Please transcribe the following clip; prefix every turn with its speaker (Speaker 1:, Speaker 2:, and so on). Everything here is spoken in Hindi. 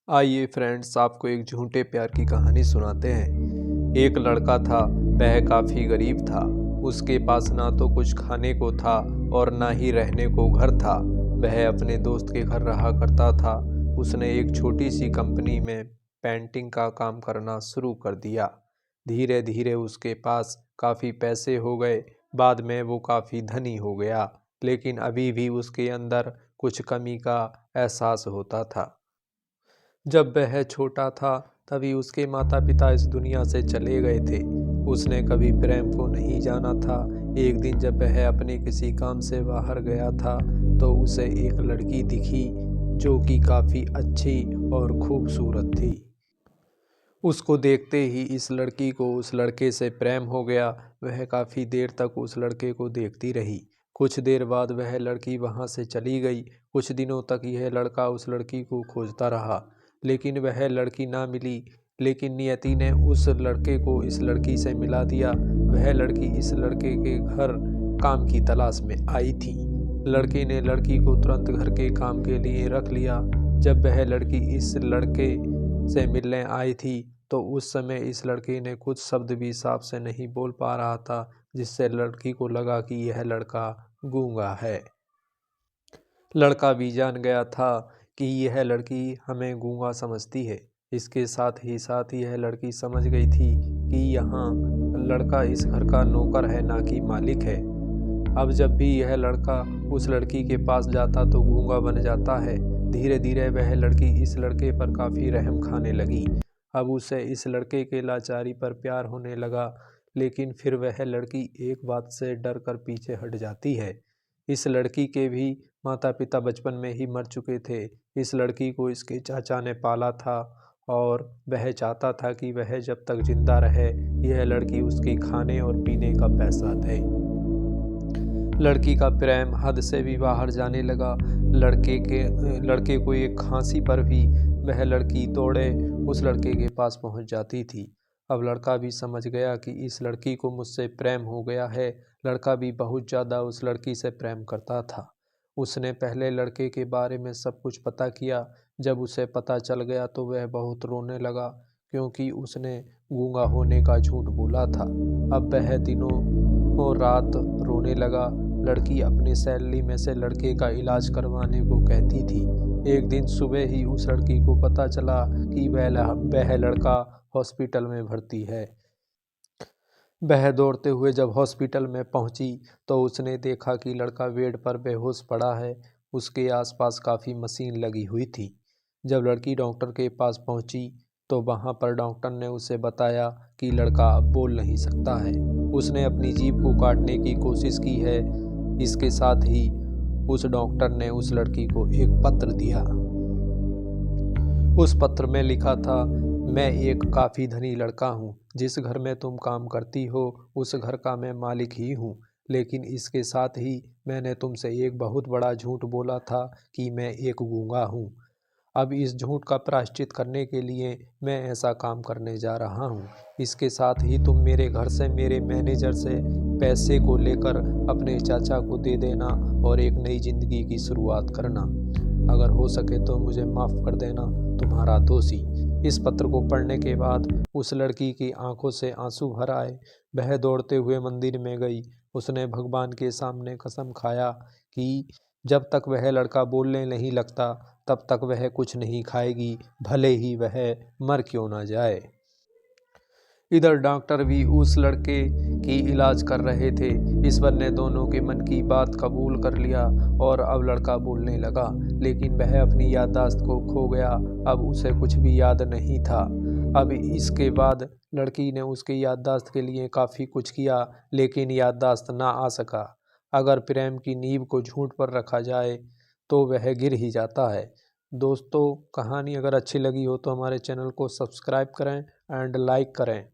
Speaker 1: आइए फ्रेंड्स, आपको एक झूठे प्यार की कहानी सुनाते हैं। एक लड़का था, वह काफ़ी गरीब था। उसके पास ना तो कुछ खाने को था और ना ही रहने को घर था। वह अपने दोस्त के घर रहा करता था। उसने एक छोटी सी कंपनी में पेंटिंग का काम करना शुरू कर दिया। धीरे धीरे उसके पास काफ़ी पैसे हो गए। बाद में वो काफ़ी धनी हो गया, लेकिन अभी भी उसके अंदर कुछ कमी का एहसास होता था। जब वह छोटा था तभी उसके माता पिता इस दुनिया से चले गए थे। उसने कभी प्रेम को नहीं जाना था। एक दिन जब वह अपने किसी काम से बाहर गया था तो उसे एक लड़की दिखी जो कि काफ़ी अच्छी और खूबसूरत थी। उसको देखते ही इस लड़की को उस लड़के से प्रेम हो गया। वह काफ़ी देर तक उस लड़के को देखती रही। कुछ देर बाद वह लड़की वहाँ से चली गई। कुछ दिनों तक यह लड़का उस लड़की को खोजता रहा, लेकिन वह लड़की ना मिली। लेकिन नियति ने उस लड़के को इस लड़की से मिला दिया। वह लड़की इस लड़के के घर काम की तलाश में आई थी। लड़के ने लड़की को तुरंत घर के काम के लिए रख लिया। जब वह लड़की इस लड़के से मिलने आई थी तो उस समय इस लड़के ने कुछ शब्द भी साफ से नहीं बोल पा रहा था, जिससे लड़की को लगा कि यह लड़का गूंगा है। लड़का भी जान गया था कि यह लड़की हमें गूंगा समझती है। इसके साथ ही यह लड़की समझ गई थी कि यहाँ लड़का इस घर का नौकर है, ना कि मालिक है। अब जब भी यह लड़का उस लड़की के पास जाता तो गूंगा बन जाता है। धीरे धीरे वह लड़की इस लड़के पर काफ़ी रहम खाने लगी। अब उसे इस लड़के के लाचारी पर प्यार होने लगा, लेकिन फिर वह लड़की एक बात से डर कर पीछे हट जाती है। इस लड़की के भी माता पिता बचपन में ही मर चुके थे। इस लड़की को इसके चाचा ने पाला था और वह चाहता था कि वह जब तक जिंदा रहे यह लड़की उसके खाने और पीने का पैसा दे। लड़की का प्रेम हद से भी बाहर जाने लगा। लड़के को एक खांसी पर भी वह लड़की दौड़े उस लड़के के पास पहुंच जाती थी। अब लड़का भी समझ गया कि इस लड़की को मुझसे प्रेम हो गया है। लड़का भी बहुत ज़्यादा उस लड़की से प्रेम करता था। उसने पहले लड़के के बारे में सब कुछ पता किया। जब उसे पता चल गया तो वह बहुत रोने लगा, क्योंकि उसने गूंगा होने का झूठ बोला था। अब वह दिनों और रात रोने लगा। लड़की अपनी सैलरी में से लड़के का इलाज करवाने को कहती थी। एक दिन सुबह ही उस लड़की को पता चला कि वह लड़का हॉस्पिटल में भर्ती है। वह दौड़ते हुए जब हॉस्पिटल में पहुंची तो उसने देखा कि लड़का बेड पर बेहोश पड़ा है। उसके आसपास काफ़ी मशीन लगी हुई थी। जब लड़की डॉक्टर के पास पहुंची तो वहां पर डॉक्टर ने उसे बताया कि लड़का अब बोल नहीं सकता है। उसने अपनी जीभ को काटने की कोशिश की है। इसके साथ ही उस डॉक्टर ने उस लड़की को एक पत्र दिया। उस पत्र में लिखा था, मैं एक काफ़ी धनी लड़का हूँ। जिस घर में तुम काम करती हो उस घर का मैं मालिक ही हूँ। लेकिन इसके साथ ही मैंने तुमसे एक बहुत बड़ा झूठ बोला था कि मैं एक गूंगा हूँ। अब इस झूठ का प्रायश्चित करने के लिए मैं ऐसा काम करने जा रहा हूँ। इसके साथ ही तुम मेरे घर से मेरे मैनेजर से पैसे को लेकर अपने चाचा को दे देना और एक नई ज़िंदगी की शुरुआत करना। अगर हो सके तो मुझे माफ़ कर देना, तुम्हारा दोषी। इस पत्र को पढ़ने के बाद उस लड़की की आंखों से आंसू भर आए। वह दौड़ते हुए मंदिर में गई। उसने भगवान के सामने कसम खाया कि जब तक वह लड़का बोलने नहीं लगता तब तक वह कुछ नहीं खाएगी, भले ही वह मर क्यों ना जाए। इधर डॉक्टर भी उस लड़के की इलाज कर रहे थे। ईश्वर ने दोनों के मन की बात कबूल कर लिया और अब लड़का बोलने लगा, लेकिन वह अपनी याददाश्त को खो गया। अब उसे कुछ भी याद नहीं था। अब इसके बाद लड़की ने उसकी याददाश्त के लिए काफ़ी कुछ किया, लेकिन याददाश्त ना आ सका। अगर प्रेम की नींव को झूठ पर रखा जाए तो वह गिर ही जाता है। दोस्तों, कहानी अगर अच्छी लगी हो तो हमारे चैनल को सब्सक्राइब करें एंड लाइक करें।